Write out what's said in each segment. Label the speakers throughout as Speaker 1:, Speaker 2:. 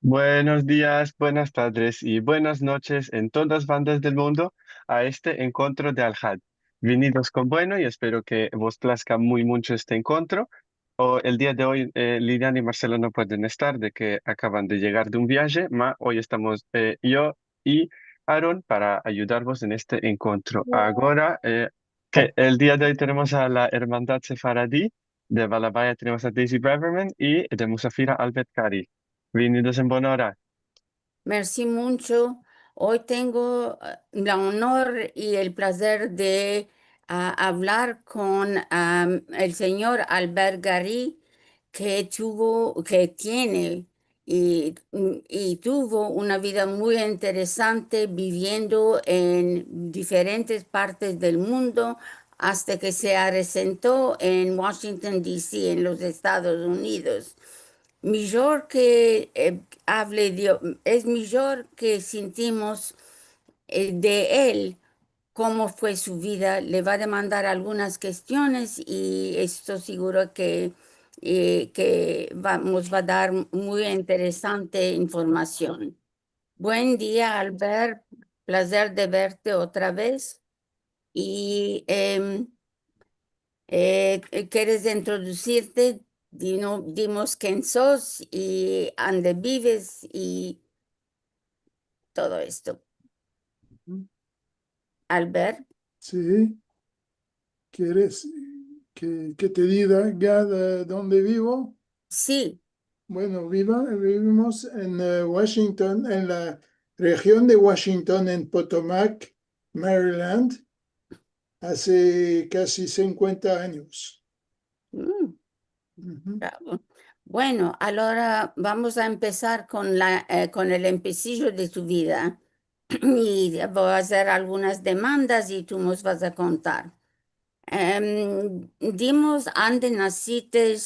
Speaker 1: Buenos días, buenas tardes y buenas noches en todas bandas del mundo a este encuentro de Al-Had. Venidos con bueno y espero que vos plazca muy mucho este encuentro. El día de hoy Lilian y Marcelo no pueden estar, de que acaban de llegar de un viaje, hoy estamos yo y Aaron para ayudarvos en este encuentro. Ahora, que el día de hoy tenemos a la Hermandad Sefaradí, de Balabaya tenemos a Daisy Braverman y de Musafira Albert Kari. Venidos en buena hora.
Speaker 2: Merci mucho. Hoy tengo la honor y el placer de hablar con el señor Albert Gary, que tiene y tuvo una vida muy interesante viviendo en diferentes partes del mundo hasta que se asentó en Washington, D.C., en los Estados Unidos. Mejor que hable Dios, es mejor que sentimos de él cómo fue su vida. Le va a demandar algunas cuestiones y estoy seguro que nos va a dar muy interesante información. Buen día, Albert. Placer de verte otra vez. Y ¿quieres introducirte? Dimos quién sos y dónde vives y todo esto. Albert,
Speaker 3: Sí, ¿quieres que te diga ya de dónde vivo?
Speaker 2: sí.
Speaker 3: Bueno, vivimos en Washington, en la región de Washington, en Potomac, Maryland, hace casi 50 años.
Speaker 2: Mm,
Speaker 3: Ujú.
Speaker 2: bravo. Bueno, ahora vamos a empezar con el empecillo de tu vida y voy a hacer algunas demandas y tú nos vas a contar. Dimos dónde naciste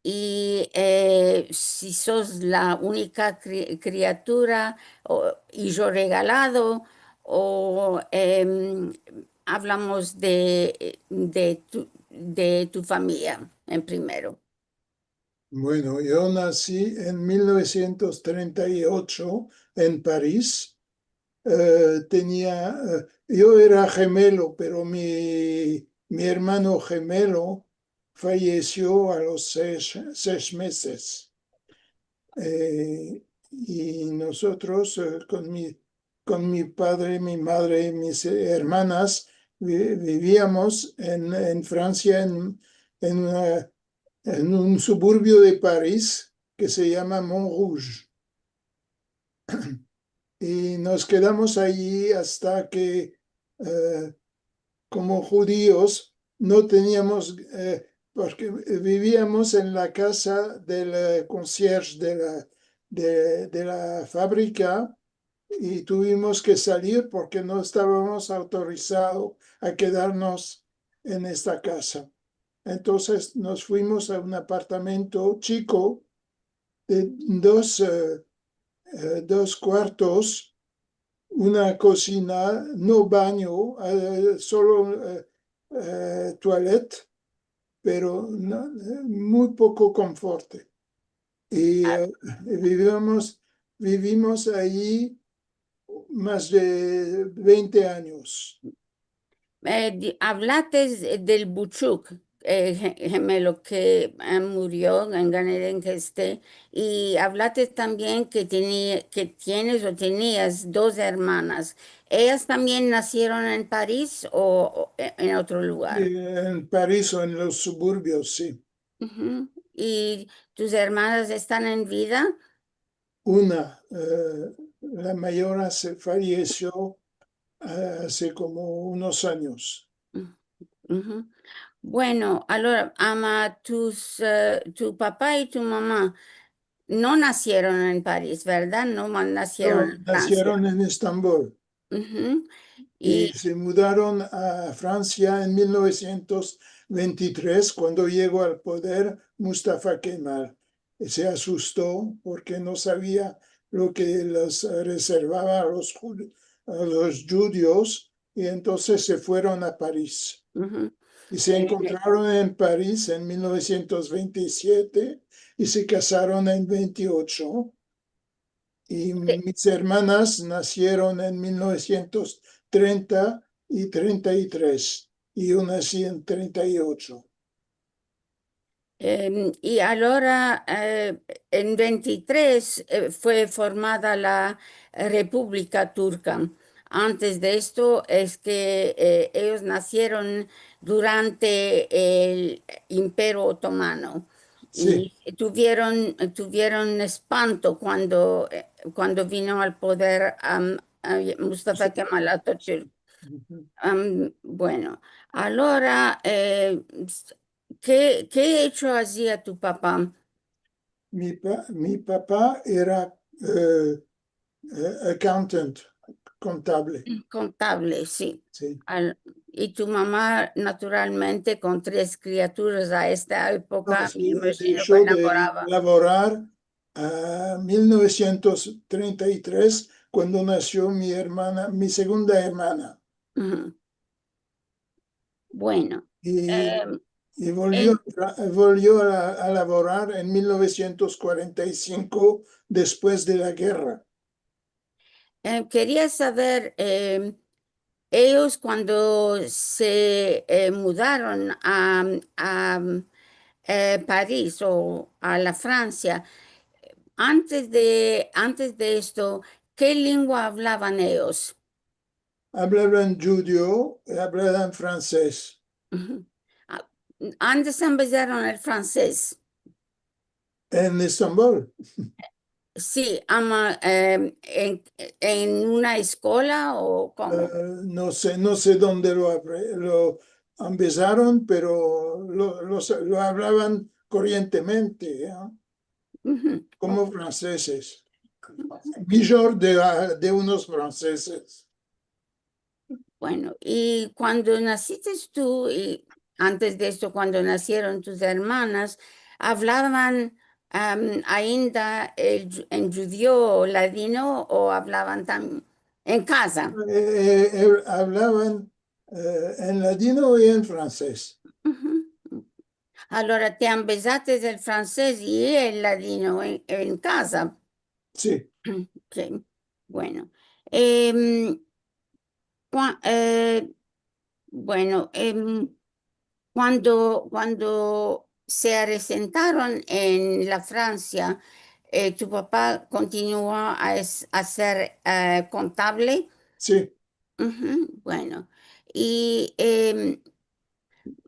Speaker 2: y si sos la única criatura y yo regalado o hablamos de tu familia en primero.
Speaker 3: Bueno, yo nací en 1938 en París. Yo era gemelo, pero mi hermano gemelo falleció a los 6 meses. Y nosotros, con mi padre, mi madre y mis hermanas, vivíamos en Francia, en, una- en un suburbio de París que se llama Montrouge. Y nos quedamos allí hasta que, como judíos, no teníamos, porque vivíamos en la casa del concierge de la fábrica y tuvimos que salir porque no estábamos autorizados a quedarnos en esta casa. Entonces nos fuimos a un apartamento chico de dos cuartos, una cocina, no baño, solo toilette, pero muy poco confort. Y vivimos allí más de 20 años.
Speaker 2: Hablaste del Buchuk, gemelo que murió en Ganeden que esté, y hablaste también que tienes o tenías dos hermanas. ¿Ellas también nacieron en París o en otro lugar?
Speaker 3: En París o en los suburbios, sí.
Speaker 2: Ujú. ¿Y tus hermanas están en vida?
Speaker 3: La mayor se falleció hace como unos años.
Speaker 2: Ujú. Bueno, ahora, ama, tu papá y tu mamá no nacieron en París, ¿verdad? No nacieron
Speaker 3: No,
Speaker 2: en Francia.
Speaker 3: nacieron en Estambul
Speaker 2: Ujú.
Speaker 3: y
Speaker 2: Y,
Speaker 3: se mudaron a Francia en 1923 cuando llegó al poder Mustafa Kemal. Se asustó porque no sabía lo que les reservaba a los judíos y entonces se fueron a París.
Speaker 2: ujú.
Speaker 3: Y se encontraron en París en 1927 y se casaron en 28. y
Speaker 2: Sí.
Speaker 3: mis hermanas nacieron en 1930 y 33 y yo nací en 38.
Speaker 2: Y ahora, en 23, fue formada la República Turca. Antes de esto es que ellos nacieron durante el Imperio Otomano
Speaker 3: Sí.
Speaker 2: y tuvieron espanto cuando vino al poder Mustafa Kemal Atatürk.
Speaker 3: Ujú.
Speaker 2: Bueno, allora, ¿qué hecho hacía tu papá?
Speaker 3: Mi papá era accountant, contable.
Speaker 2: Contable, sí.
Speaker 3: Sí.
Speaker 2: Y tu mamá, naturalmente, con tres criaturas a esta
Speaker 3: No,
Speaker 2: época, me
Speaker 3: sí,
Speaker 2: imagino que
Speaker 3: dejó de
Speaker 2: laboraba.
Speaker 3: laborar a 1933 cuando nació mi hermana, mi segunda hermana.
Speaker 2: Ujú. Bueno,
Speaker 3: Y,
Speaker 2: em,
Speaker 3: y volvió,
Speaker 2: en-
Speaker 3: volvió a laborar en 1945 después de la guerra.
Speaker 2: quería saber, ellos cuando se mudaron a París o a la Francia, antes de esto, ¿qué lengua hablaban ellos?
Speaker 3: Hablaban judío, hablaban francés
Speaker 2: Ujú. Ah, Antes empezaron el francés.
Speaker 3: en Estambul.
Speaker 2: Sí, en una escuela o cómo.
Speaker 3: No sé dónde lo empezaron, pero lo hablaban corrientemente, ¿eh?
Speaker 2: Ujú.
Speaker 3: Como franceses. Mejor de unos franceses.
Speaker 2: Bueno, y cuando naciste tú, y antes de esto, cuando nacieron tus hermanas, ¿hablaban ainda en judío o ladino o hablaban también en casa?
Speaker 3: Hablaban en ladino y en francés.
Speaker 2: Ujú. Allora te empezaste el francés y el ladino en casa.
Speaker 3: Sí,
Speaker 2: Sí, bueno. Em, cua- eh, bueno, cuando se asentaron en la Francia, tu papá continuó a ser contable.
Speaker 3: sí,
Speaker 2: Ujú, bueno, y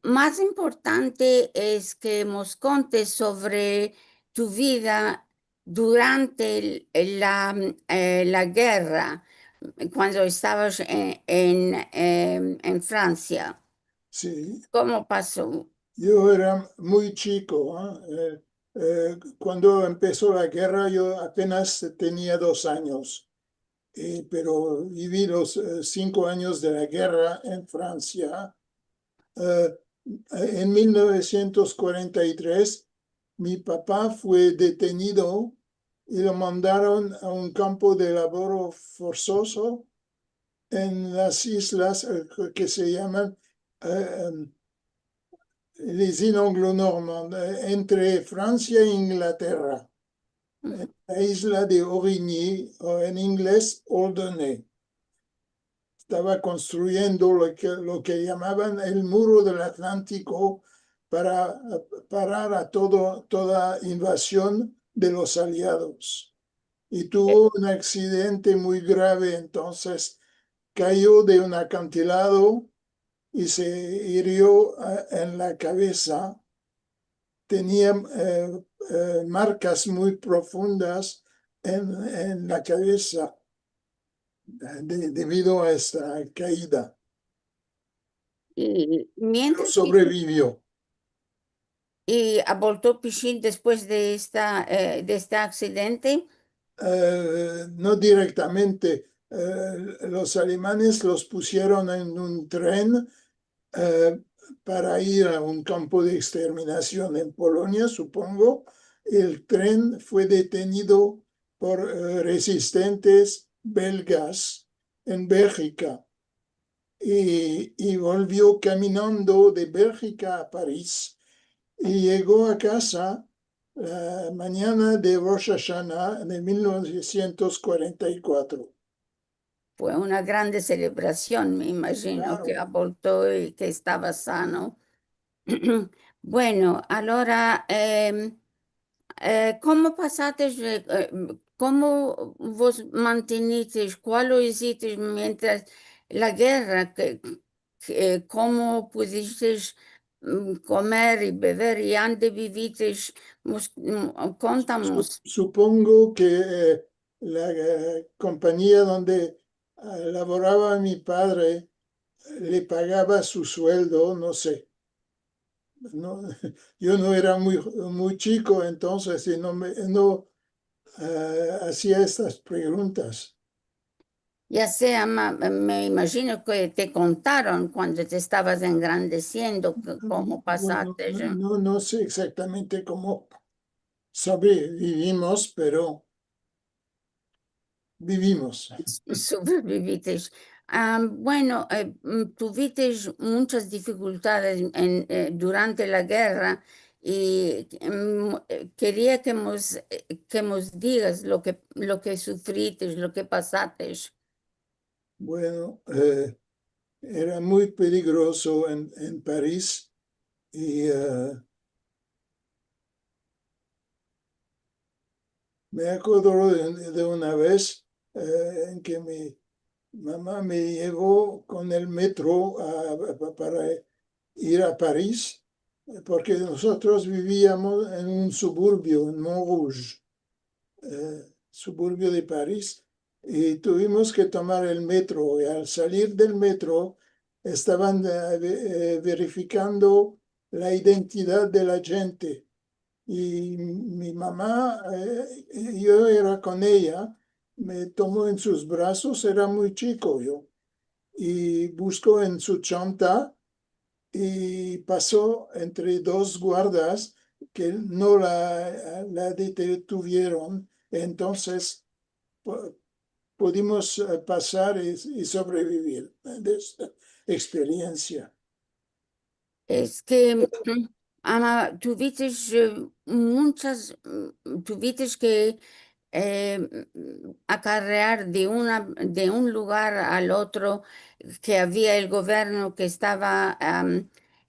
Speaker 2: más importante es que nos contes sobre tu vida durante la guerra, cuando estabas en Francia.
Speaker 3: sí.
Speaker 2: ¿Cómo pasó?
Speaker 3: Yo era muy chico, ¿eh? Cuando empezó la guerra yo apenas tenía 2 años. Pero viví los 5 años de la guerra en Francia. Eh, en 1943, mi papá fue detenido y lo mandaron a un campo de labor forzoso en las islas que se llaman les îles anglo-normandes, entre Francia e Inglaterra, en
Speaker 2: Ujú.
Speaker 3: la isla de Origny, o en inglés Alderney. Estaba construyendo lo que llamaban el muro del Atlántico para parar a toda invasión de los aliados. Y tuvo un accidente muy grave, entonces cayó de un acantilado y se hirió en la cabeza. Tenía marcas muy profundas en la cabeza debido a esta caída.
Speaker 2: Y
Speaker 3: Pero
Speaker 2: mientras que
Speaker 3: sobrevivió.
Speaker 2: voltó Pichín después de este accidente.
Speaker 3: No directamente. Los alemanes los pusieron en un tren eh, para ir a un campo de exterminación en Polonia, supongo. El tren fue detenido por resistentes belgas en Bélgica y volvió caminando de Bélgica a París y llegó a casa la mañana de Rosh Hashanah de 1944.
Speaker 2: Fue una grande celebración, me imagino,
Speaker 3: Claro.
Speaker 2: che voltò y che stava sano. Bueno, allora, ¿cómo pasaste, cómo vos mantenisteis, cuál lo hicisteis mientras la guerra? ¿Cómo pudisteis comer y beber y dónde vivisteis? Contamos.
Speaker 3: Supongo que la compañía donde laboraba mi padre le pagaba su sueldo, no sé. No, yo no era muy chico entonces y no hacía estas preguntas.
Speaker 2: Ya sea, me imagino que te contaron cuando te estabas engrandeciendo cómo
Speaker 3: Bueno,
Speaker 2: pasaste.
Speaker 3: no sé exactamente cómo sobrevivimos, pero vivimos.
Speaker 2: Sobreviviste. Bueno, tuviste muchas dificultades durante la guerra y quería que nos digas lo que sufriste, lo que pasaste.
Speaker 3: Bueno, era muy peligroso en París y me acuerdo de una vez en que mi mamá me llevó con el metro para ir a París, porque nosotros vivíamos en un suburbio, en Montrouge, suburbio de París, y tuvimos que tomar el metro. Y al salir del metro estaban verificando la identidad de la gente. Y mi mamá, yo era con ella, me tomó en sus brazos, era muy chico yo, y buscó en su chanta y pasó entre dos guardas que no la detuvieron. Entonces pudimos pasar y sobrevivir de esta experiencia.
Speaker 2: Es que tuviste tuviste que acarrear de un lugar al otro, que había el gobierno que estaba,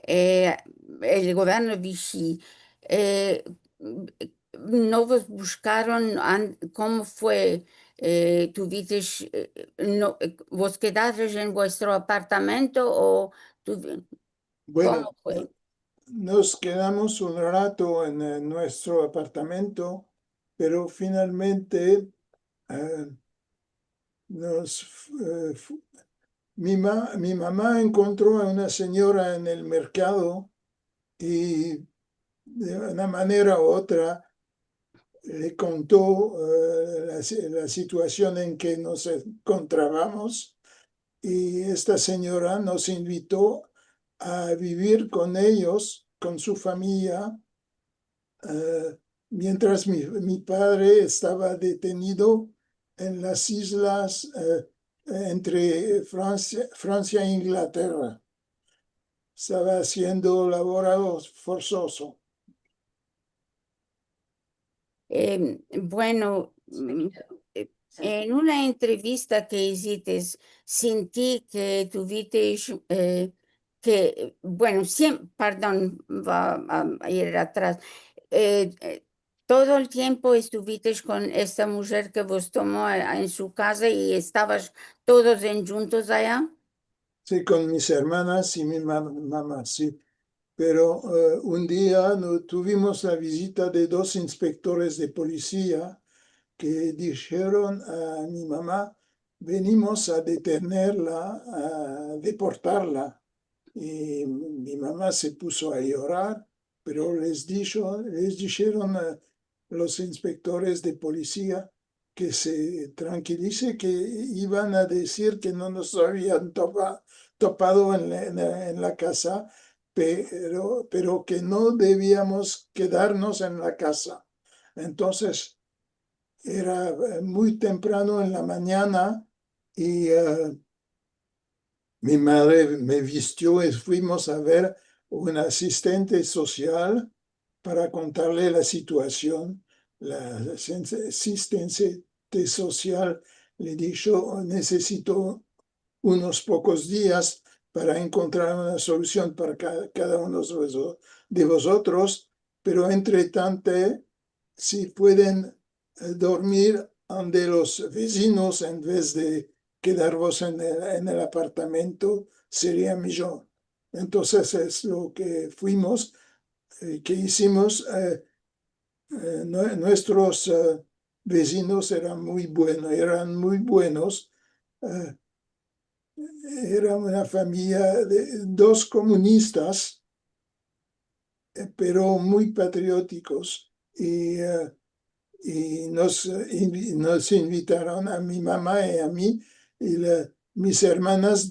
Speaker 2: eh, el gobierno Vichy. Eh, ¿No vos buscaron cómo fue? ¿Tuvisteis, no, vos quedasteis en vuestro apartamento o
Speaker 3: Bueno,
Speaker 2: cómo fue?
Speaker 3: nos quedamos un rato en nuestro apartamento, pero finalmente eh, nos, mi mamá encontró a una señora en el mercado y de una manera u otra le contó la situación en que nos encontrábamos y esta señora nos invitó a vivir con ellos, con su familia, mientras mi padre estaba detenido en las islas entre Francia e Inglaterra. Estaba haciendo laborado forzoso.
Speaker 2: Bueno, en una entrevista que hiciste, sentí que tuviste bueno, siempre, perdón, va a ir atrás. Todo el tiempo estuviste con esta mujer que vos tomó en su casa y estabas todos juntos allá.
Speaker 3: Sí, con mis hermanas y mi mamá, sí. Pero un día tuvimos la visita de dos inspectores de policía que dijeron a mi mamá, venimos a detenerla, a deportarla. Y mi mamá se puso a llorar, pero les dijeron a los inspectores de policía que se tranquilice, que iban a decir que no nos habían topado en la casa, pero que no debíamos quedarnos en la casa. Entonces, era muy temprano en la mañana y mi madre me vistió y fuimos a ver un asistente social para contarle la situación, la asistencia social. Le dijo, necesito unos pocos días para encontrar una solución para cada uno de vosotros, pero entre tanto, si pueden dormir ante los vecinos en vez de quedaros en el apartamento, sería mejor. Entonces es lo que fuimos, que hicimos. Nuestros vecinos eran muy buenos. eh, Era una familia de dos comunistas, pero muy patrióticos. Y nos invitaron a mi mamá y a mí. Y mis hermanas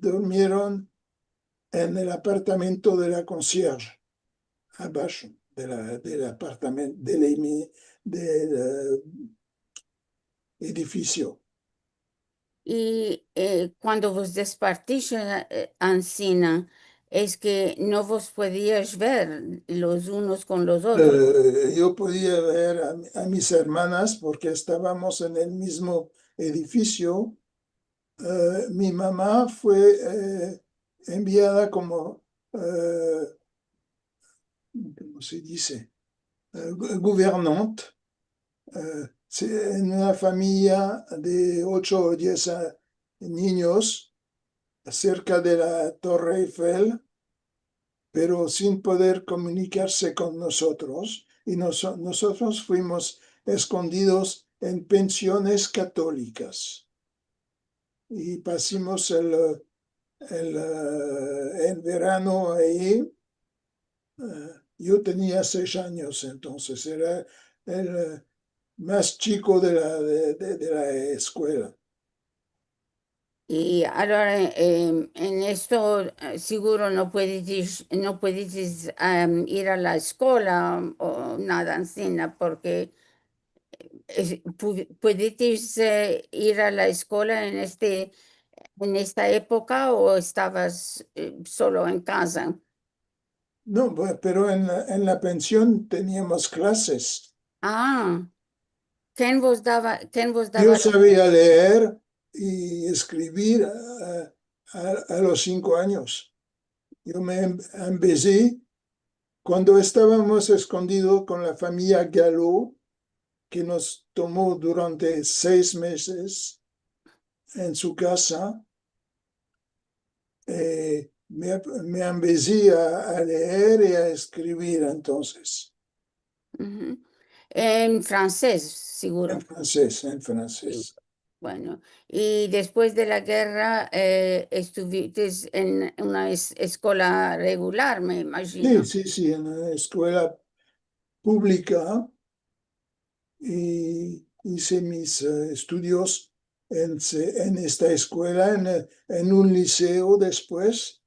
Speaker 3: durmieron en el apartamento de la concierge, abajo del apartamento, del edificio.
Speaker 2: Y cuando vos despartís Ancina, es que no vos podías ver los unos con los otros.
Speaker 3: Yo podía ver a mis hermanas porque estábamos en el mismo edificio. Mi mamá fue enviada como, ¿cómo se dice? Guvernante, en una familia de 8 o 10 niños cerca de la Torre Eiffel, pero sin poder comunicarse con nosotros. Y nosotros fuimos escondidos en pensiones católicas. Y pasamos el verano ahí. Yo tenía 6 años, entonces era el más chico de la escuela.
Speaker 2: Y ahora en esto seguro no puedes ir a la escuela o nada Ancina, porque puedes ir a la escuela en esta época o estabas solo en casa.
Speaker 3: No, pero en la pensión teníamos clases.
Speaker 2: Ah, quién vos
Speaker 3: Yo
Speaker 2: daba?
Speaker 3: sabía leer y escribir a los 5 años. Yo me empecé cuando estábamos escondidos con la familia Gallo, que nos tomó durante 6 meses en su casa. Me empecé a leer y a escribir entonces,
Speaker 2: Ujú. En francés,
Speaker 3: en
Speaker 2: seguro.
Speaker 3: francés, en
Speaker 2: Sí.
Speaker 3: francés.
Speaker 2: Bueno, y después de la guerra estuviste en una escuela regular, me
Speaker 3: Sí,
Speaker 2: imagino.
Speaker 3: sí, sí, en una escuela pública. Y hice mis estudios en esta escuela, en un liceo después,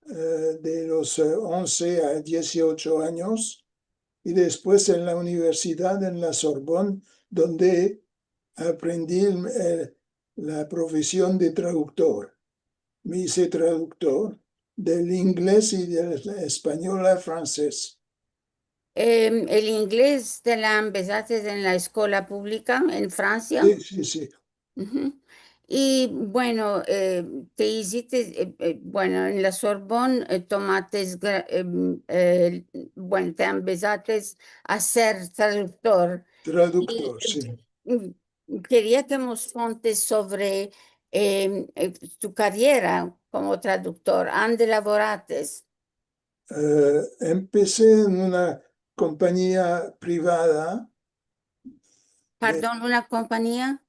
Speaker 3: de los 11 a 18 años, y después en la universidad, en la Sorbonne, donde aprendí la profesión de traductor. Me hice traductor del inglés y del español al francés.
Speaker 2: ¿El inglés te la empezaste en la escuela pública en Francia?
Speaker 3: Sí, sí, sí.
Speaker 2: Ujú. Y bueno, te hiciste, bueno, en la Sorbonne bueno, te empezaste a ser traductor. Y
Speaker 3: Traductor, sí.
Speaker 2: quería que nos contes sobre tu carrera como traductor. ¿Dónde laborates?
Speaker 3: Empecé en una compañía privada,
Speaker 2: Perdón, una compañía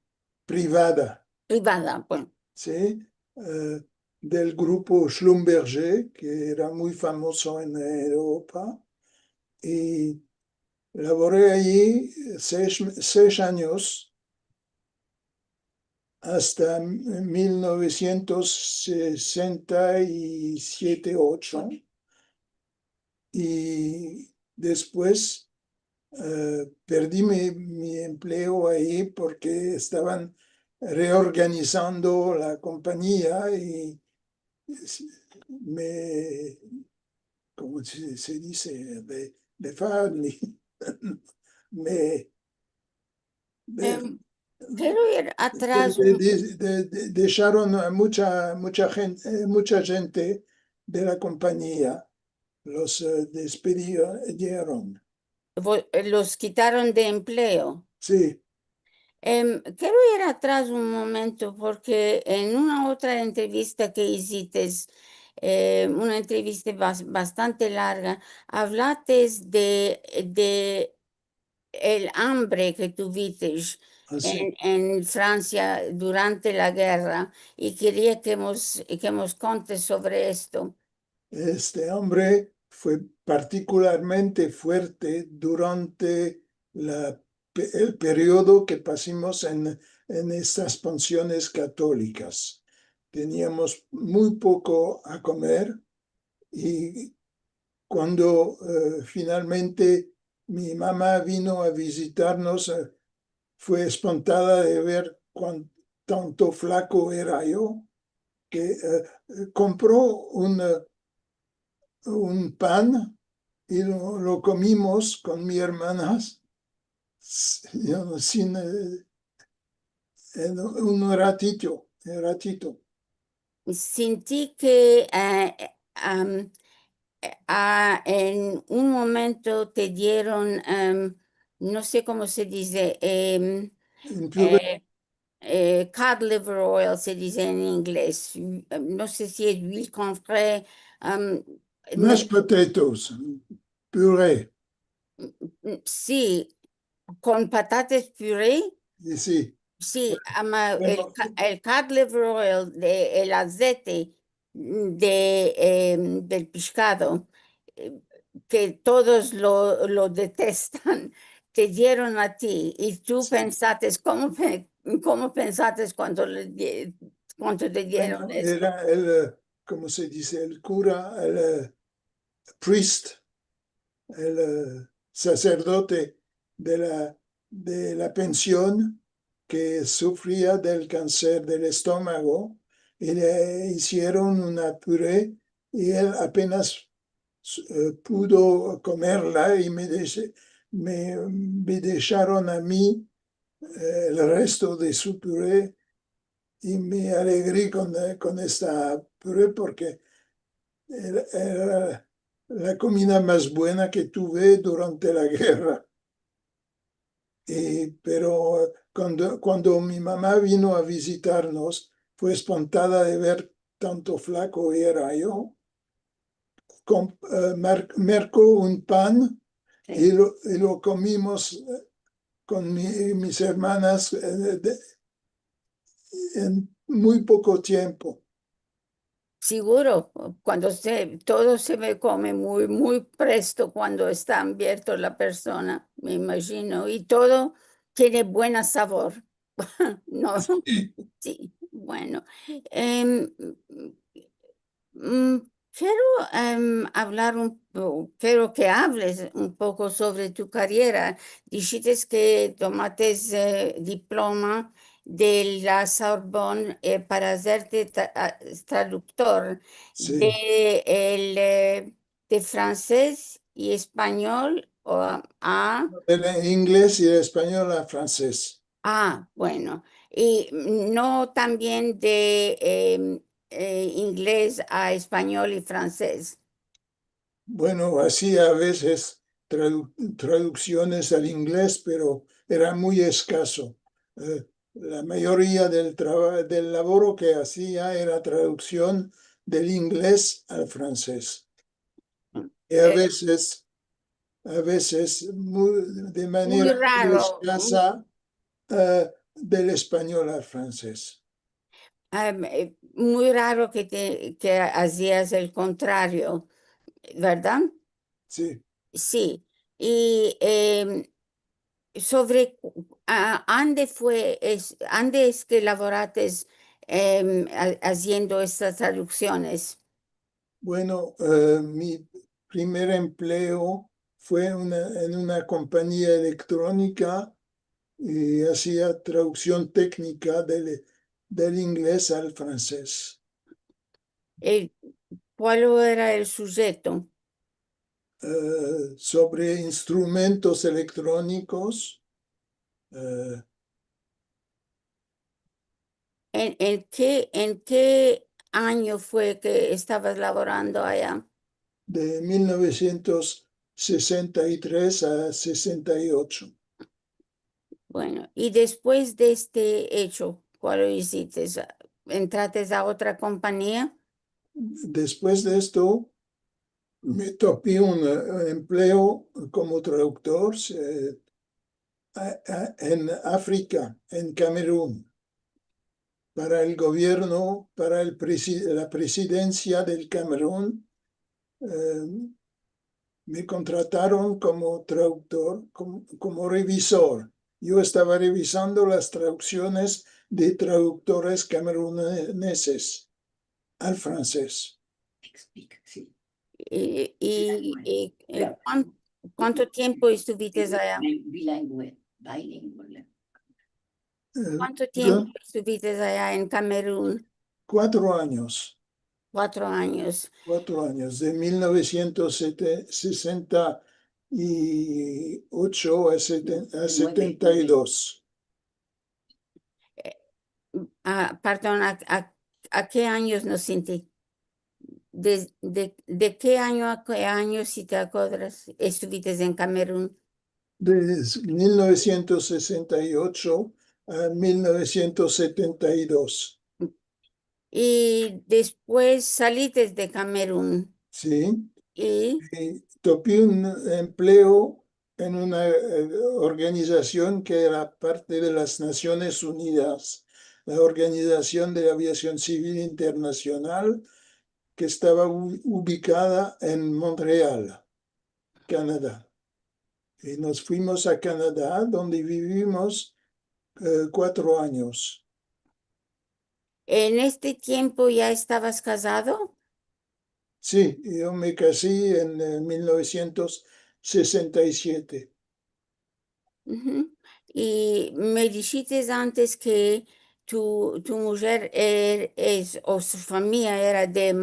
Speaker 3: privada,
Speaker 2: privada. Bueno.
Speaker 3: ¿sí? Eh, del grupo Schlumberger, que era muy famoso en Europa, y laboré allí 6 años hasta 1967-8, y después perdí mi empleo ahí porque estaban reorganizando la compañía y me, ¿cómo se dice? de farli. Me,
Speaker 2: Em, quiero ir atrás
Speaker 3: dejaron a mucha gente de la compañía, los despidieron.
Speaker 2: los quitaron de empleo.
Speaker 3: Sí,
Speaker 2: Quiero ir atrás un momento porque en una otra entrevista que hiciste, una entrevista bastante larga, hablaste de el hambre que tuviste
Speaker 3: así.
Speaker 2: en Francia durante la guerra y quería que nos contes sobre esto.
Speaker 3: Este hombre fue particularmente fuerte durante el periodo que pasamos en estas pensiones católicas. Teníamos muy poco a comer y cuando finalmente mi mamá vino a visitarnos, fue espantada de ver cuán tanto flaco era yo, que compró un pan y lo comimos con mi hermanas sin en un ratito.
Speaker 2: Sentí que en un momento te dieron, no sé cómo se dice,
Speaker 3: Un puré,
Speaker 2: eh, cod liver oil se dice en inglés. No sé si es huile confré. um,
Speaker 3: mashed
Speaker 2: ne-
Speaker 3: potatoes, puré,
Speaker 2: sí, con patatas puré.
Speaker 3: y sí.
Speaker 2: Sí,
Speaker 3: Bueno,
Speaker 2: el cod liver oil, el aceite del pescado, eh, que todos lo detestan, te dieron a ti y tú
Speaker 3: sí.
Speaker 2: pensaste, ¿cómo pensaste cuando te dieron
Speaker 3: Bueno,
Speaker 2: esto?
Speaker 3: era ¿cómo se dice? El cura, el priest, el sacerdote de la pensión que sufría del cáncer del estómago y le hicieron una puré y él apenas pudo comerla y me dejaron a mí el resto de su puré y me alegré con esta puré porque era la comida más buena que tuve durante la guerra. Pero cuando mi mamá vino a visitarnos, fue espantada de ver tanto flaco era yo. Mercó un pan
Speaker 2: Sí.
Speaker 3: y lo comimos con mis hermanas en muy poco tiempo.
Speaker 2: Seguro, cuando todo se me come muy presto cuando está abierto la persona, me imagino, y todo tiene buen sabor. No, sí, bueno. Em, mm, quiero hablar quiero que hables un poco sobre tu carrera. Dijiste que tomaste diploma de la Sorbonne para hacerte traductor
Speaker 3: Sí,
Speaker 2: de francés y español
Speaker 3: el inglés y el español a francés.
Speaker 2: bueno, y no también de inglés a español y francés.
Speaker 3: Bueno, hacía a veces traducciones al inglés, pero era muy escaso. La mayoría del laboro que hacía era traducción del inglés al francés. Y
Speaker 2: Eh,
Speaker 3: a veces de
Speaker 2: muy
Speaker 3: manera muy
Speaker 2: raro,
Speaker 3: escasa, del español al francés.
Speaker 2: muy raro que hacías el contrario, ¿verdad?
Speaker 3: Sí.
Speaker 2: Sí. Y sobre ande es que laboraste haciendo estas traducciones.
Speaker 3: Bueno, mi primer empleo fue en una compañía electrónica y hacía traducción técnica del inglés al francés.
Speaker 2: Eh, ¿Cuál era el sujeto?
Speaker 3: sobre instrumentos electrónicos.
Speaker 2: ¿En qué año fue que estabas laborando allá?
Speaker 3: De 1963 a 68.
Speaker 2: Bueno, y después de este hecho, ¿cuál hiciste? ¿Entraste a otra compañía?
Speaker 3: Después de esto, me topé un empleo como traductor en África, en Camerún, para el gobierno, para la presidencia del Camerún. Me contrataron como traductor, como revisor. Yo estaba revisando las traducciones de traductores cameruneses al francés.
Speaker 2: ¿Cuánto tiempo estuviste allá?
Speaker 4: Bilingüe.
Speaker 2: ¿Cuánto tiempo estuviste allá en Camerún?
Speaker 3: 4 años.
Speaker 2: 4 años.
Speaker 3: 4 años, de 1968 a 72.
Speaker 2: Perdón, ¿a qué años nos sentí? ¿De qué año a qué año, si te acuerdas, estuviste en Camerún?
Speaker 3: De 1968 a 1972.
Speaker 2: Y después saliste de Camerún.
Speaker 3: Sí,
Speaker 2: Y
Speaker 3: topé un empleo en una organización que era parte de las Naciones Unidas, la Organización de Aviación Civil Internacional, que estaba ubicada en Montreal, Canadá. Y nos fuimos a Canadá, donde vivimos 4 años.
Speaker 2: en este tiempo ya estabas casado.
Speaker 3: Sí, yo me casé en 1967.
Speaker 2: Ujú. Y me dijiste antes que tu mujer o su familia era del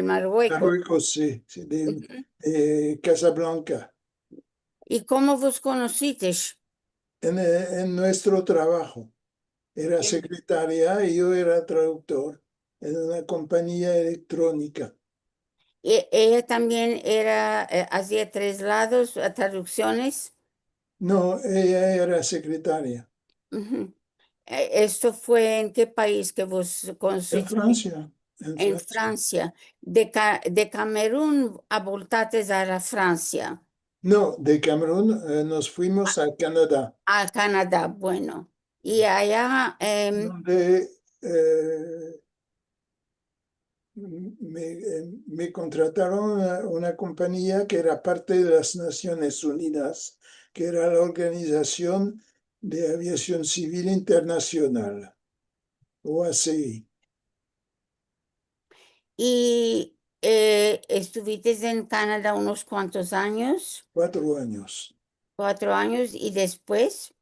Speaker 2: Marruecos.
Speaker 3: Marruecos, sí, sí,
Speaker 2: Ujú.
Speaker 3: de Casablanca.
Speaker 2: ¿Y cómo vos conocisteis?
Speaker 3: En nuestro trabajo. Era
Speaker 2: En-
Speaker 3: secretaria y yo era traductor en una compañía electrónica.
Speaker 2: Ella también hacía traslados, traducciones.
Speaker 3: No, ella era secretaria.
Speaker 2: Ujú. ¿Esto fue en qué país que vos
Speaker 3: En
Speaker 2: conociste?
Speaker 3: Francia, en
Speaker 2: En
Speaker 3: Francia.
Speaker 2: Francia. De Camerún a voltaste a la Francia.
Speaker 3: No, de Camerún nos fuimos a Canadá,
Speaker 2: A Canadá, bueno. Y allá,
Speaker 3: donde me contrataron a una compañía que era parte de las Naciones Unidas, que era la Organización de Aviación Civil Internacional, OACI.
Speaker 2: Estuviste en Canadá unos cuantos años,
Speaker 3: 4 años.
Speaker 2: 4 años, y después,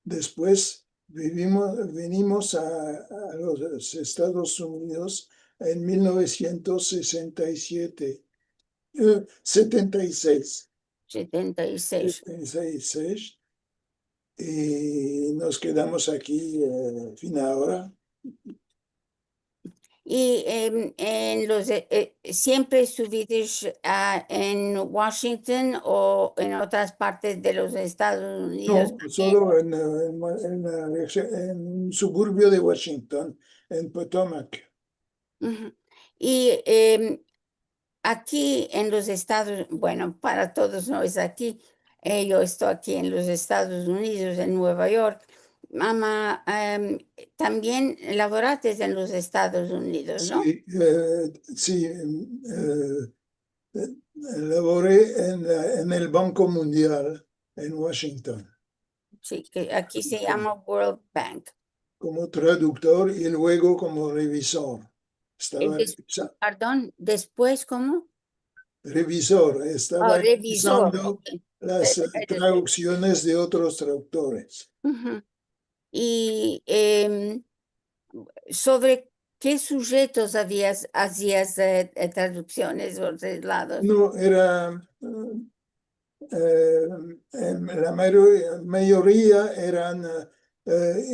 Speaker 3: Después venimos a los Estados Unidos en 1967, 76,
Speaker 2: 76.
Speaker 3: 76, y nos quedamos aquí fin ahora.
Speaker 2: Y siempre estuviste en Washington o en otras partes de los Estados Unidos
Speaker 3: No,
Speaker 2: también.
Speaker 3: solo en un suburbio de Washington, en Potomac.
Speaker 2: Ujú. Y aquí en los Estados, bueno, para todos no es aquí. Yo estoy aquí en los Estados Unidos, en Nueva York. Mamá, también laboraste en los Estados Unidos, ¿no?
Speaker 3: Sí, sí, laboré en el Banco Mundial en Washington
Speaker 2: Sí, que aquí se llama World Bank.
Speaker 3: como traductor y luego como revisor. Estaba
Speaker 2: Perdón, después, ¿cómo?
Speaker 3: estaba
Speaker 2: Revisor.
Speaker 3: revisando
Speaker 2: Ok.
Speaker 3: las
Speaker 2: Después.
Speaker 3: traducciones de otros traductores.
Speaker 2: Ujú. Y sobre ¿Qué sujetos hacías traducciones o traslados?
Speaker 3: No, era, la mayoría eran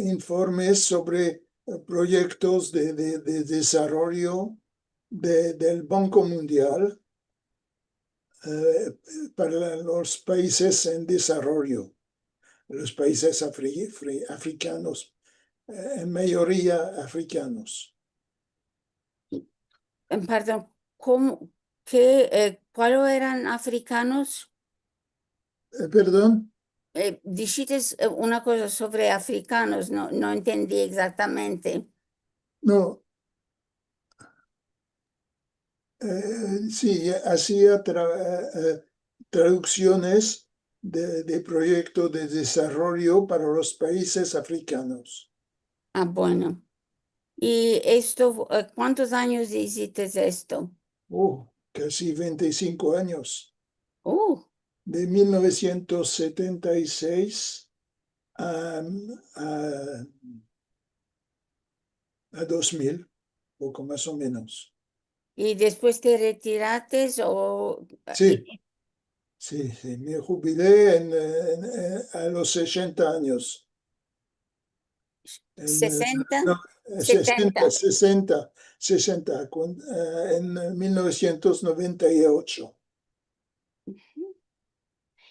Speaker 3: informes sobre proyectos de desarrollo del Banco Mundial para los países en desarrollo, los países africanos, en mayoría africanos.
Speaker 2: Perdón, ¿cuáles eran africanos?
Speaker 3: Perdón,
Speaker 2: Dijiste una cosa sobre africanos, no entendí exactamente.
Speaker 3: no, sí, hacía traducciones de proyectos de desarrollo para los países africanos.
Speaker 2: Ah, bueno. ¿Y esto, cuántos años hiciste esto?
Speaker 3: Casi 25 años,
Speaker 2: Uh,
Speaker 3: de 1976 a, a 2000, poco más o menos.
Speaker 2: ¿Y después te retiraste o
Speaker 3: Sí, sí, sí, me jubilé a los 60 años.
Speaker 2: 60,
Speaker 3: No, 60,
Speaker 2: 70?
Speaker 3: 60, 60, en 1998.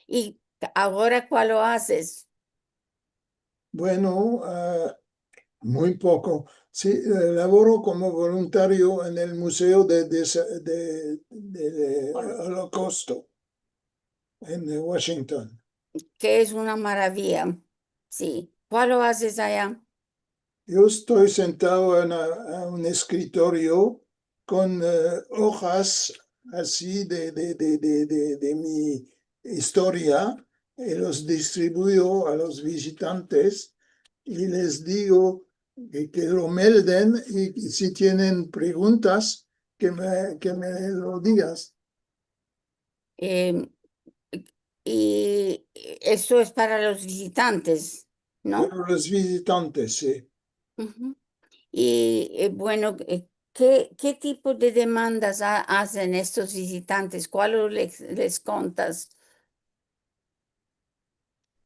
Speaker 2: ¿Y ahora cuál lo haces?
Speaker 3: Bueno, muy poco. Sí, laboro como voluntario en el Museo de Holocausto en Washington.
Speaker 2: Que es una maravilla. Sí. ¿Cuál lo haces allá?
Speaker 3: Yo estoy sentado en a un escritorio con hojas así de mi historia y los distribuyo a los visitantes y les digo que lo melden y si tienen preguntas que me lo digas.
Speaker 2: Em, y esto es para los visitantes, ¿no?
Speaker 3: Pero los visitantes, sí.
Speaker 2: Ujú. Y bueno, ¿qué tipo de demandas hacen estos visitantes? ¿Cuál les contas?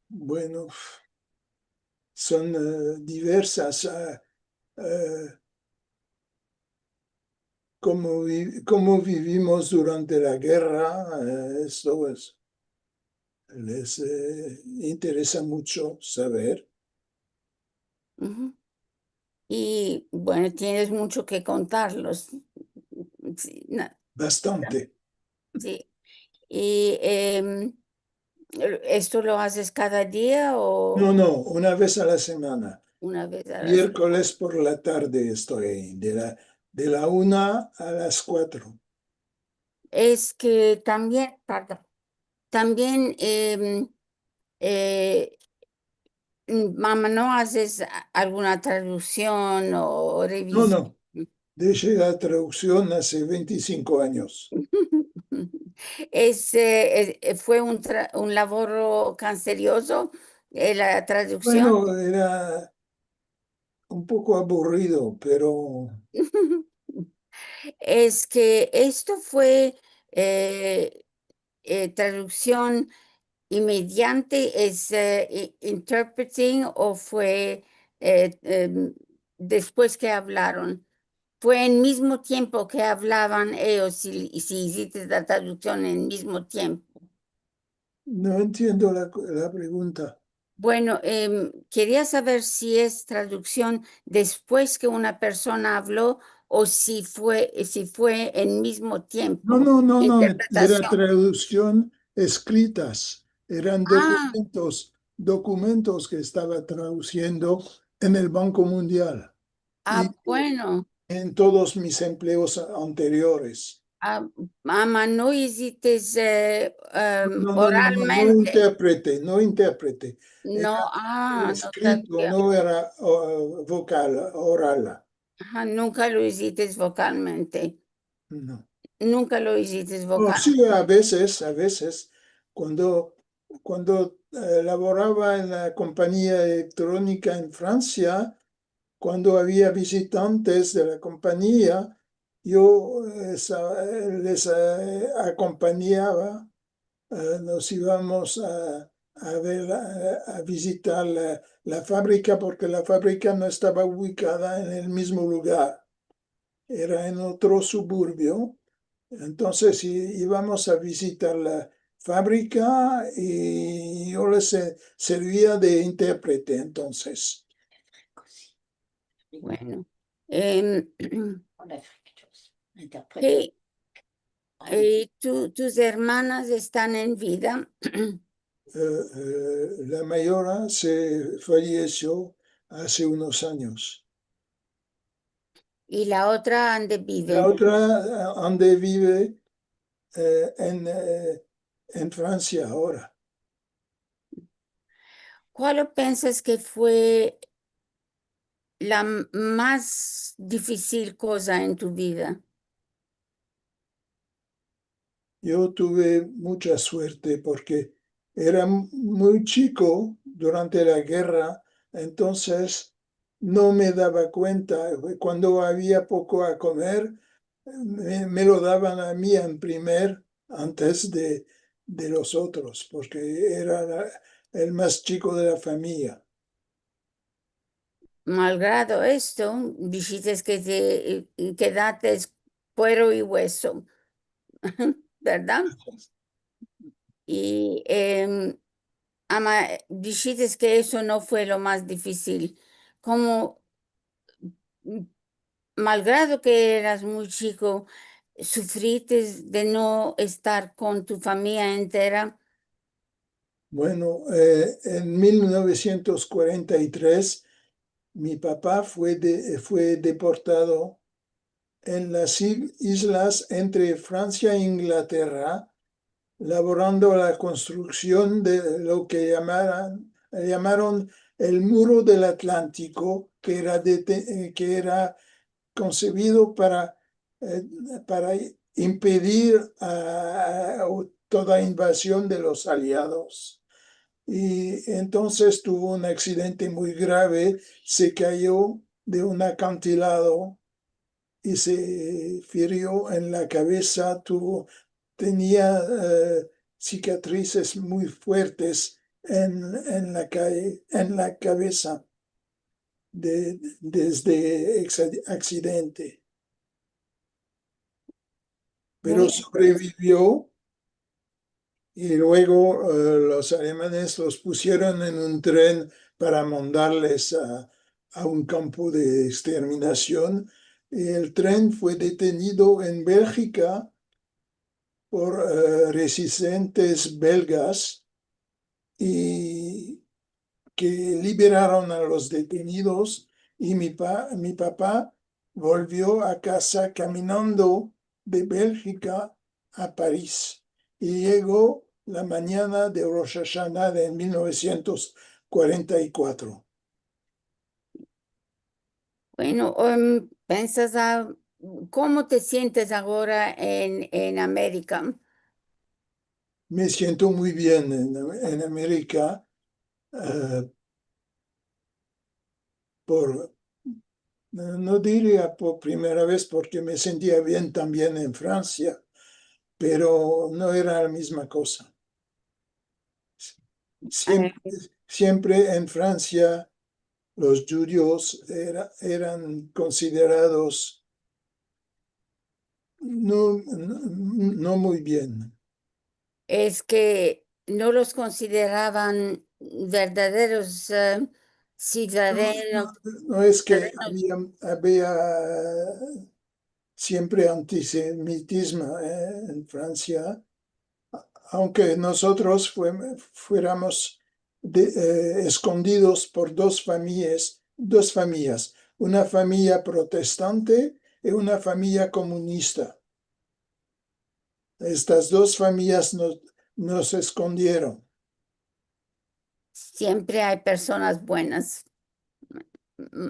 Speaker 3: Bueno, son diversas. Eh, cómo vivimos durante la guerra, esto les interesa mucho saber.
Speaker 2: Ujú. Y bueno, tienes mucho que contarlos. Sí,
Speaker 3: Bastante.
Speaker 2: sí. ¿Y esto lo haces cada día
Speaker 3: No,
Speaker 2: o
Speaker 3: no, una vez a la semana.
Speaker 2: una vez a la semana?
Speaker 3: Miércoles por la tarde estoy ahí, de la 1 a las 4.
Speaker 2: Es que también, perdón, también eh, mamá, ¿no haces alguna traducción o
Speaker 3: No,
Speaker 2: revisión?
Speaker 3: no, dejé la traducción hace 25 años.
Speaker 2: Fue un labor cancerioso, la traducción.
Speaker 3: Bueno, era un poco aburrido, pero
Speaker 2: Es que esto fue eh, traducción inmediante, es interpreting o fue después que hablaron. Fue en mismo tiempo que hablaban ellos, si hiciste la traducción en mismo tiempo.
Speaker 3: no entiendo la pregunta.
Speaker 2: Bueno, quería saber si es traducción después que una persona habló o si fue en mismo
Speaker 3: No,
Speaker 2: tiempo.
Speaker 3: no, no, no, era
Speaker 2: Interpretación.
Speaker 3: traducción escritas, eran
Speaker 2: Ah,
Speaker 3: documentos que estaba traduciendo en el Banco Mundial y
Speaker 2: bueno.
Speaker 3: en todos mis empleos anteriores.
Speaker 2: Ah, mamá, no hiciste
Speaker 3: No, no, no, no, no
Speaker 2: oralmente.
Speaker 3: intérprete, no intérprete.
Speaker 2: No,
Speaker 3: Era
Speaker 2: no
Speaker 3: escrito,
Speaker 2: sabía.
Speaker 3: no era vocal, oral.
Speaker 2: Ajá, nunca lo hiciste vocalmente.
Speaker 3: No.
Speaker 2: Nunca lo hiciste
Speaker 3: Oh,
Speaker 2: vocalmente.
Speaker 3: sí, a veces, cuando laboraba en la compañía electrónica en Francia, cuando había visitantes de la compañía, yo les acompañaba, nos íbamos a ver, a visitar la fábrica, porque la fábrica no estaba ubicada en el mismo lugar, era en otro suburbio. Entonces íbamos a visitar la fábrica y yo les servía de intérprete entonces.
Speaker 2: Bueno, ¿qué, tus hermanas están en vida?
Speaker 3: La mayor se falleció hace unos años.
Speaker 2: ¿Y la otra dónde vive?
Speaker 3: La otra donde vive en Francia ahora.
Speaker 2: ¿Cuál piensas que fue la más difícil cosa en tu vida?
Speaker 3: Yo tuve mucha suerte porque era muy chico durante la guerra, entonces no me daba cuenta. Cuando había poco a comer, me lo daban a mí en primer antes de los otros, porque era el más chico de la familia.
Speaker 2: Malgrado esto, dijiste que te quedaste cuero y hueso, ¿verdad? Y dijiste que eso no fue lo más difícil. Como, malgrado que eras muy chico, sufriste de no estar con tu familia entera.
Speaker 3: Bueno, en 1943 mi papá fue deportado en las islas entre Francia e Inglaterra, laborando la construcción de lo que llamaron el Muro del Atlántico, que era concebido para impedir toda invasión de los aliados. Y entonces tuvo un accidente muy grave, se cayó de un acantilado y se firió en la cabeza, tenía cicatrices muy fuertes en la cabeza desde accidente. Pero
Speaker 2: Muy
Speaker 3: sobrevivió y luego los alemanes los pusieron en un tren para mandarles a un campo de exterminación. Y el tren fue detenido en Bélgica por resistentes belgas y que liberaron a los detenidos y mi papá volvió a casa caminando de Bélgica a París y llegó la mañana de Rosh Hashanah de 1944.
Speaker 2: bueno. ¿Cómo te sientes ahora en América?
Speaker 3: Me siento muy bien en América por, no diría por primera vez porque me sentía bien también en Francia, pero no era la misma cosa.
Speaker 2: Eh,
Speaker 3: Siempre en Francia los judíos eran considerados no muy bien.
Speaker 2: Es que no los consideraban verdaderos ciudadanos.
Speaker 3: No es que había siempre antisemitismo en Francia, aunque nosotros fuéramos escondidos por dos familias, una familia protestante y una familia comunista. Estas dos familias nos escondieron.
Speaker 2: Siempre hay personas buenas,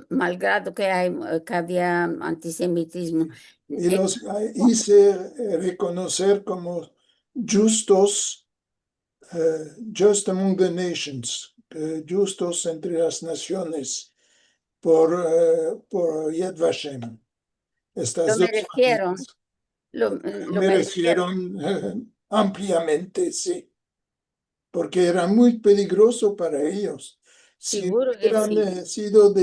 Speaker 2: malgrado que había antisemitismo.
Speaker 3: Y los hice reconocer como justos, just among the nations, justos entre las naciones. por Yad Vashem. Estas
Speaker 2: Lo
Speaker 3: dos
Speaker 2: merecieron,
Speaker 3: familias
Speaker 2: lo merecieron.
Speaker 3: merecieron ampliamente, sí, porque era muy peligroso para ellos. Si
Speaker 2: Seguro que
Speaker 3: hubieran
Speaker 2: sí.
Speaker 3: sido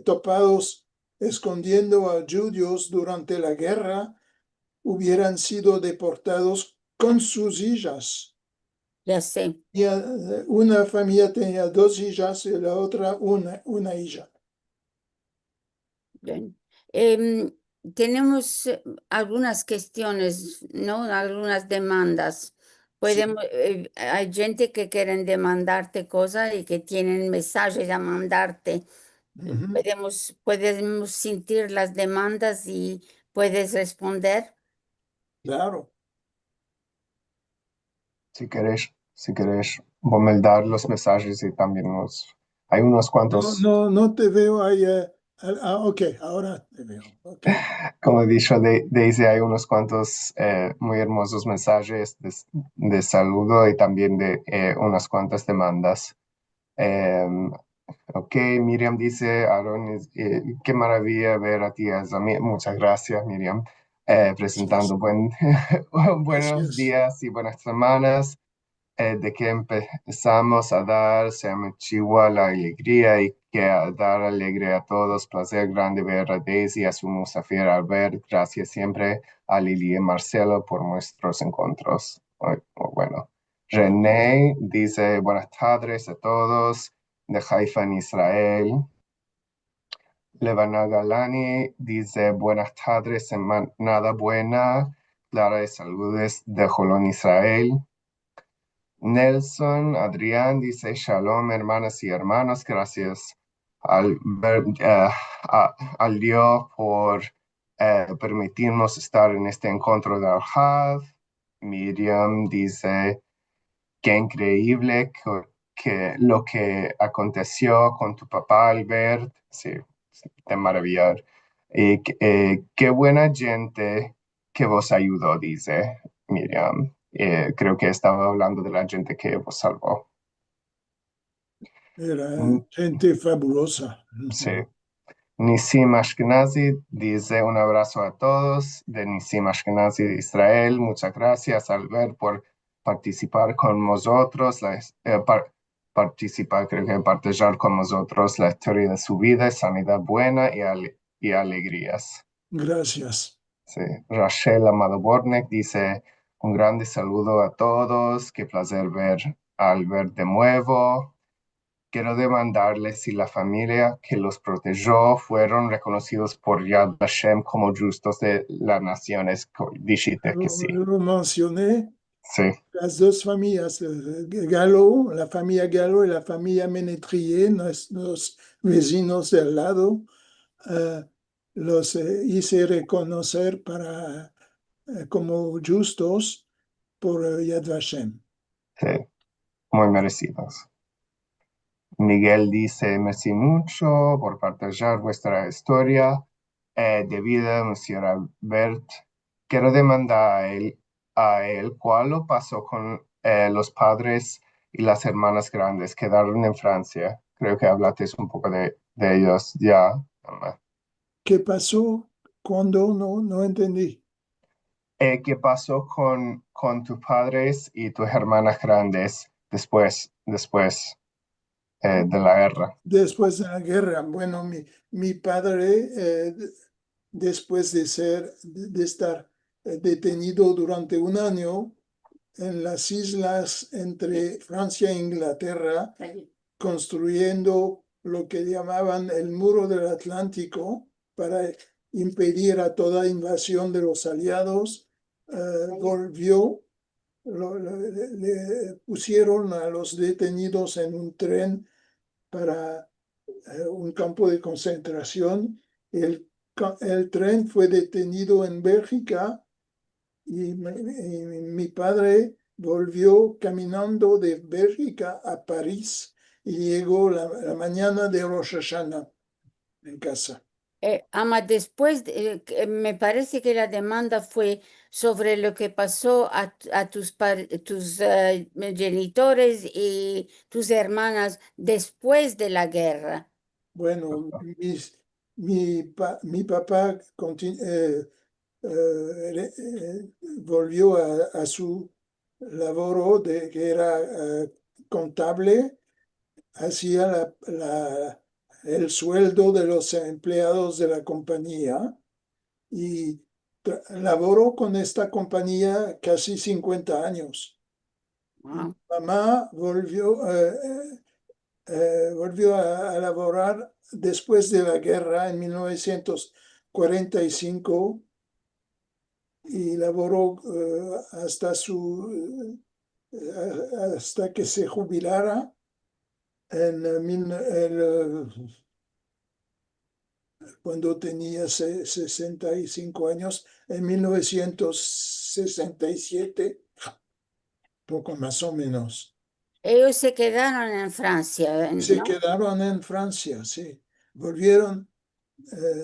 Speaker 3: topados escondiendo a judíos durante la guerra, hubieran sido deportados con sus hijas.
Speaker 2: Ya sé.
Speaker 3: Y una familia tenía dos hijas y la otra una hija.
Speaker 2: Bien. Tenemos algunas cuestiones, ¿no? Algunas demandas.
Speaker 3: Sí.
Speaker 2: Hay gente que quieren demandarte cosas y que tienen mensajes a mandarte.
Speaker 3: Ujú.
Speaker 2: Podemos sentir las demandas y puedes responder.
Speaker 3: Claro.
Speaker 4: Si querés dar los mensajes y también hay unos cuantos,
Speaker 3: No te veo ahí. Ok, ahora te veo. Ok.
Speaker 4: como he dicho Daisy, hay unos cuantos muy hermosos mensajes de saludo y también de unas cuantas demandas. Em, ok, Miriam dice, Aaron, qué maravilla ver a ti, muchas gracias, Miriam, presentando buenos
Speaker 3: Gracias.
Speaker 4: días y buenas semanas. De que empezamos a dar, se me chihuahua la alegría y que a dar alegría a todos, placer grande ver a Daisy, a su Musafir Albert, gracias siempre a Lili y Marcelo por nuestros encuentros. Bueno, René dice buenas tardes a todos, de Haifa en Israel. Levana Galani dice buenas tardes, nada buena, Clara de saludes de Jolón Israel. Nelson Adrián dice Shalom, hermanas y hermanos, gracias al Dios por permitirnos estar en este encuentro de Al-Had. Miriam dice qué increíble que lo que aconteció con tu papá Albert, sí, de maravillar. Y qué buena gente que vos ayudó, dice Miriam. Creo que estaba hablando de la gente que vos salvó.
Speaker 3: Era gente fabulosa.
Speaker 4: Sí. Nisim Ashkenazi dice un abrazo a todos de Nisim Ashkenazi de Israel. Muchas gracias, Albert, por participar con nosotros, creo que partillar con nosotros la historia de su vida, sanidad buena y alegrías.
Speaker 3: Gracias.
Speaker 4: Sí. Rachel Amado Bornek dice un grande saludo a todos, qué placer ver a Albert de nuevo. Quiero demandarles si la familia que los protegió fueron reconocidos por Yad Vashem como justos de las naciones. Dijiste que sí.
Speaker 3: Lo mencioné,
Speaker 4: Sí,
Speaker 3: las dos familias, Gallo, la familia Gallo y la familia Menetrier, nuestros vecinos de al lado, los hice reconocer como justos por Yad Vashem.
Speaker 4: sí, muy merecidos. Miguel dice, merci mucho por partillar vuestra historia de vida, Monsieur Albert. Quiero demandar a él cuál lo pasó con los padres y las hermanas grandes. Quedaron en Francia. Creo que hablaste un poco de ellos ya.
Speaker 3: ¿Qué pasó cuando no entendí?
Speaker 4: ¿Qué pasó con tus padres y tus hermanas grandes después de la guerra?
Speaker 3: Después de la guerra? Bueno, mi padre, después de estar detenido durante un año en las islas entre Francia e Inglaterra, construyendo lo que llamaban el muro del Atlántico para impedir a toda invasión de los aliados, volvió, le pusieron a los detenidos en un tren para un campo de concentración. El tren fue detenido en Bélgica y mi padre volvió caminando de Bélgica a París y llegó la mañana de Rosh Hashanah en casa.
Speaker 2: Ama, después me parece que la demanda fue sobre lo que pasó a tus genitores y tus hermanas después de la guerra.
Speaker 3: Bueno, mi papá volvió a su laboro de que era contable, hacía el sueldo de los empleados de la compañía y laboró con esta compañía casi 50 años.
Speaker 2: Wow.
Speaker 3: Mamá volvió a laborar después de la guerra en 1945 y laboró hasta que se jubilara cuando tenía 65 años, en 1967, poco más o menos.
Speaker 2: Ellos se quedaron en Francia,
Speaker 3: Se
Speaker 2: ¿no?
Speaker 3: quedaron en Francia, sí.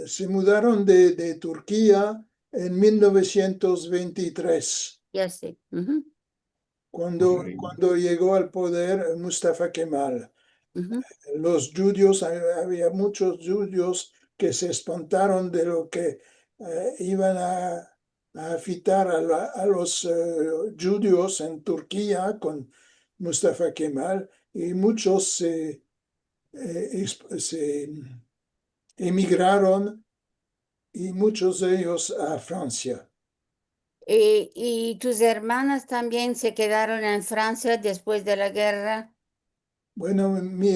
Speaker 3: Se mudaron de Turquía en 1923,
Speaker 2: Ya sé. Ujú,
Speaker 4: Increíble.
Speaker 3: cuando llegó al poder Mustafa Kemal.
Speaker 2: ujú.
Speaker 3: Los judíos, había muchos judíos que se espantaron de lo que iban a afitar a los judíos en Turquía con Mustafa Kemal y muchos se emigraron y muchos de ellos a Francia.
Speaker 2: ¿Y tus hermanas también se quedaron en Francia después de la guerra?
Speaker 3: Bueno, mi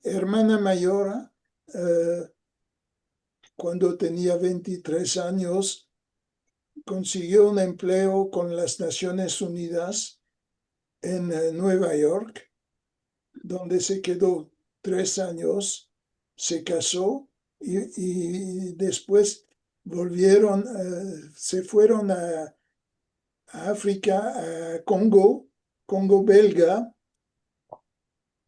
Speaker 3: hermana mayor, eh, cuando tenía 23 años, consiguió un empleo con las Naciones Unidas en Nueva York, donde se quedó 3 años, se casó y después se fueron a África, a Congo belga,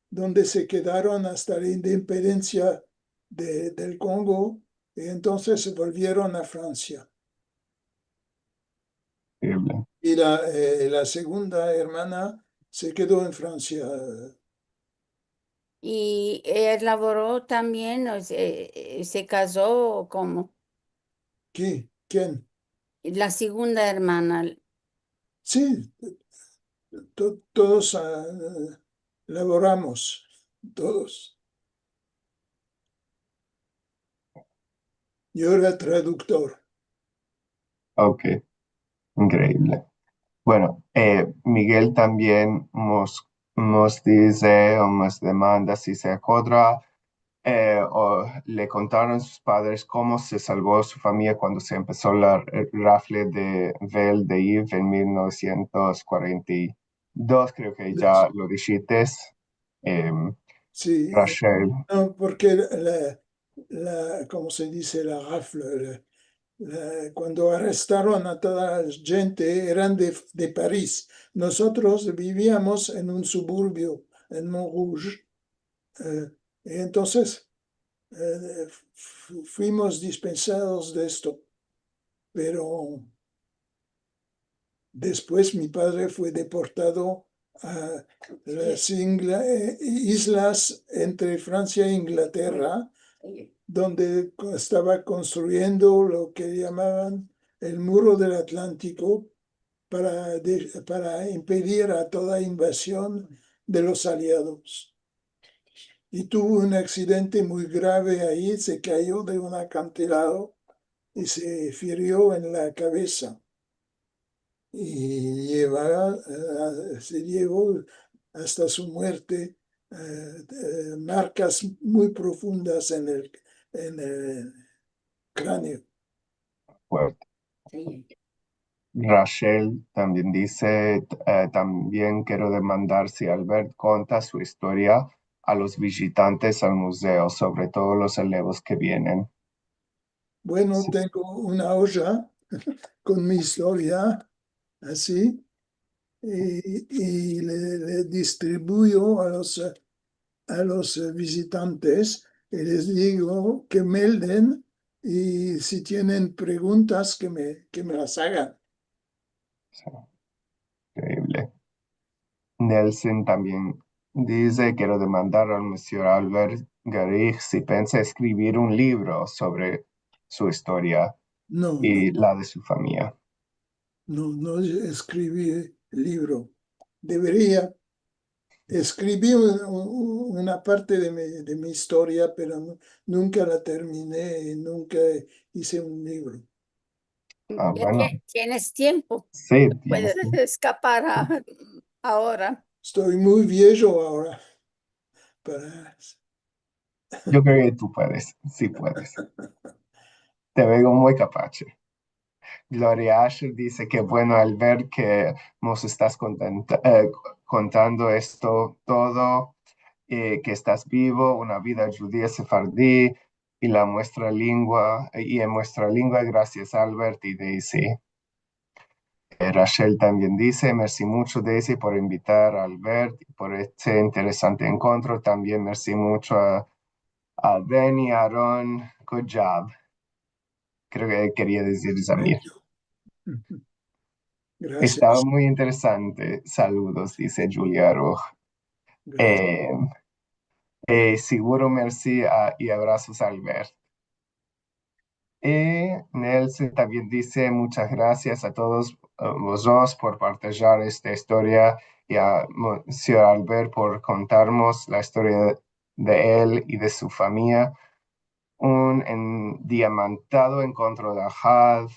Speaker 3: donde se quedaron hasta la independencia del Congo y entonces se volvieron a Francia.
Speaker 4: Increíble.
Speaker 3: Y la segunda hermana se quedó en Francia.
Speaker 2: ¿Y él laboró también o se casó o cómo?
Speaker 3: ¿Quién?
Speaker 2: La segunda hermana.
Speaker 3: Sí, todos laboramos, todos. Yo era traductor.
Speaker 4: Ok, increíble. Bueno, Miguel también nos dice o nos demanda si se acuerda o le contaron sus padres cómo se salvó su familia cuando se empezó la rafle de Vel de Yves en 1942. Creo que ya lo dijiste. Em,
Speaker 3: Sí,
Speaker 4: Rachel,
Speaker 3: no, porque ¿cómo se dice? La rafle, cuando arrestaron a toda la gente, eran de París. Nosotros vivíamos en un suburbio, en Montrouge, y entonces fuimos dispensados de esto. Pero después mi padre fue deportado a las islas entre Francia e Inglaterra, donde estaba construyendo lo que llamaban el muro del Atlántico para impedir a toda invasión de los aliados. Y tuvo un accidente muy grave ahí, se cayó de un acantilado y se firió en la cabeza. Y se llevó hasta su muerte marcas muy profundas en el cráneo.
Speaker 4: fuerte.
Speaker 2: Sí.
Speaker 4: Rachel también dice, también quiero demandar si Albert cuenta su historia a los visitantes al museo, sobre todo los elevos que vienen.
Speaker 3: Bueno,
Speaker 4: Sí,
Speaker 3: tengo una olla con mi historia así y le distribuyo a los visitantes y les digo que melden y si tienen preguntas que me las hagan.
Speaker 4: sí, increíble. Nelson también dice, quiero demandar al Monsieur Albert Garrig si piensa escribir un libro sobre su historia
Speaker 3: No,
Speaker 4: y
Speaker 3: no,
Speaker 4: la de su familia.
Speaker 3: no escribí libro. Debería. Escribí una parte de mi historia, pero nunca la terminé, nunca hice un libro.
Speaker 4: Ah,
Speaker 2: Ya
Speaker 4: bueno,
Speaker 2: tienes tiempo,
Speaker 4: sí,
Speaker 2: puedes escapar ahora.
Speaker 3: Estoy muy viejo ahora para...
Speaker 4: yo creo que tú puedes, sí puedes. Te veo muy capaz. Gloria Asher dice que bueno al ver que nos estás contando esto todo, que estás vivo, una vida judía sefardí y y en nuestra lengua, gracias Albert y Daisy. Rachel también dice, merci mucho Daisy por invitar a Albert y por este interesante encuentro. También merci mucho a Benny, Aaron, good job. Creo que quería decir Samir.
Speaker 3: Thank you.
Speaker 4: Estaba
Speaker 3: Gracias,
Speaker 4: muy interesante. Saludos, dice Julia Rojo.
Speaker 3: gracias.
Speaker 4: Eh, seguro merci y abrazos Albert. Nelson también dice muchas gracias a todos vosotros por partillar esta historia y a Monsieur Albert por contarnos la historia de él y de su familia. Un diamantado encuentro de Ahad.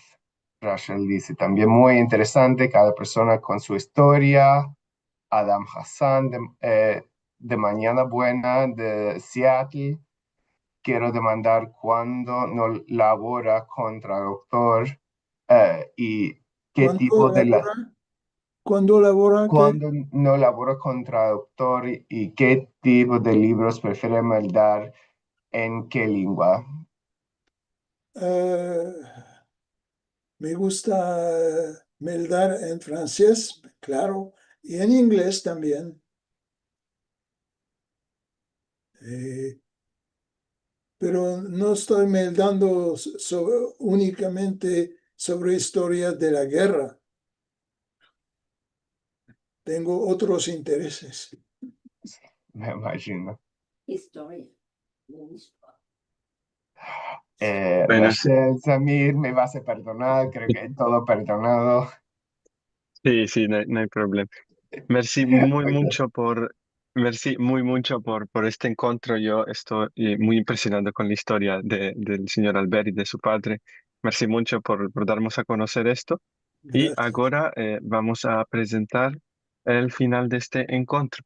Speaker 4: Rachel dice también muy interesante, cada persona con su historia. Adam Hassan de Mañana Buena de Seattle. Quiero demandar cuando no labora contra doctor y qué
Speaker 3: ¿Cuándo
Speaker 4: tipo de
Speaker 3: labora? ¿Cuándo labora qué?
Speaker 4: cuando no labora contra doctor y qué tipo de libros prefiere mandar en qué lengua.
Speaker 3: Eh, me gusta meldar en francés, claro, y en inglés también. Eh, pero no estoy meldando únicamente sobre historias de la guerra. Tengo otros intereses.
Speaker 4: Me imagino.
Speaker 2: Historia.
Speaker 1: Bueno,
Speaker 4: Rachel, Samir, me vas a perdonar, creo que todo perdonado.
Speaker 1: sí, sí, no hay problema.
Speaker 4: Ok.
Speaker 1: Merci muy mucho por este encuentro. Yo estoy muy impresionado con la historia del señor Albert y de su padre. Merci mucho por darnos a conocer esto. Y
Speaker 3: Gracias.
Speaker 1: ahora vamos a presentar el final de este encuentro.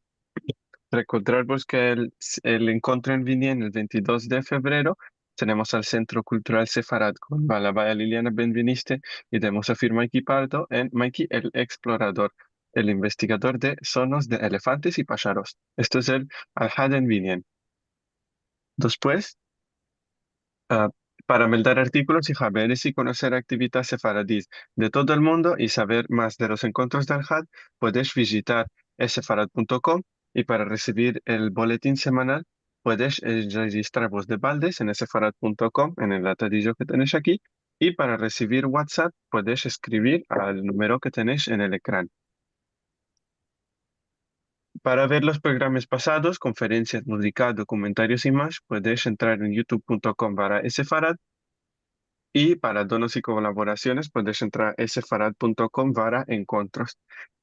Speaker 1: Recordaros que el encuentro en Vinien el 22 de febrero tenemos al Centro Cultural Sefarad con Balabaya Liliana Benveniste y tenemos a firma Pardo en Mikey el Explorador, el investigador de sonos de elefantes y pájaros. Esto es el Al-Had en Vinien. Después, ah, para meldar artículos y saberes y conocer actividades sefaradíes de todo el mundo y saber más de los encuentros del Had, puedes visitar sefarad.com y para recibir el boletín semanal puedes registraros de baldes en sefarad.com en el latadillo que tenéis aquí y para recibir WhatsApp puedes escribir al número que tenéis en el ecrán. Para ver los programas pasados, conferencias, música, documentarios y más, puedes entrar en youtube.com/sfarad. Y para donos y colaboraciones puedes entrar a sfarad.com/encuentros.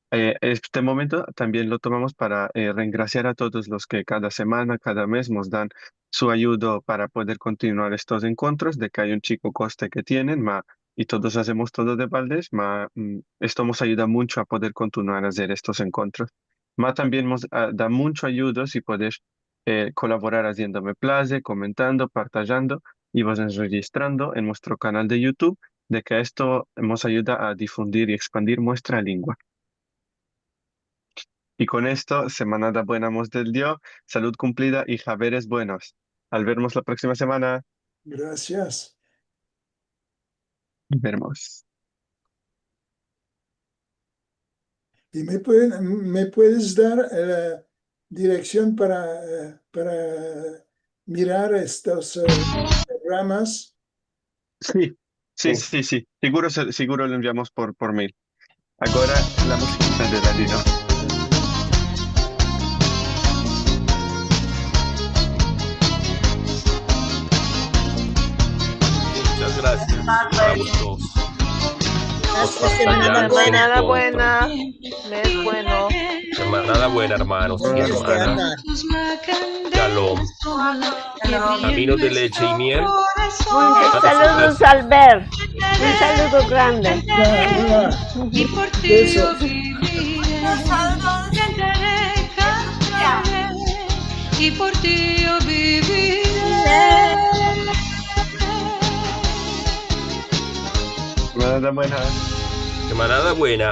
Speaker 1: Este momento también lo tomamos para reingraciar a todos los que cada semana, cada mes nos dan su ayuda para poder continuar estos encuentros, de que hay un chico coste que tienen, y todos hacemos todo de baldes, esto nos ayuda mucho a poder continuar a hacer estos encuentros. También nos da mucho ayuda si puedes colaborar haciéndome place, comentando, partajando y vas registrando en nuestro canal de YouTube, de que esto nos ayuda a difundir y expandir nuestra lengua. Y con esto, semanada buena mos del Dio, salud cumplida y javeres buenos. Al vernos la próxima semana,
Speaker 3: Gracias.
Speaker 1: veremos.
Speaker 3: ¿Y me puedes dar la dirección para mirar estos programas?
Speaker 1: Sí, sí,
Speaker 4: Sí.
Speaker 1: sí, sí. Seguro, seguro lo enviamos por mail. Ahora la musiquita de Ladino.
Speaker 5: gracias para vosotros.
Speaker 6: Semanada buena, mes bueno.
Speaker 5: Semanada buena, hermanos y hermanas. Shalom. Camino de leche y miel.
Speaker 6: Saludos, Albert. Un saludo grande.
Speaker 3: Y por ti yo
Speaker 7: y por ti yo viviré.
Speaker 1: Semanada buena.
Speaker 5: Semanada buena.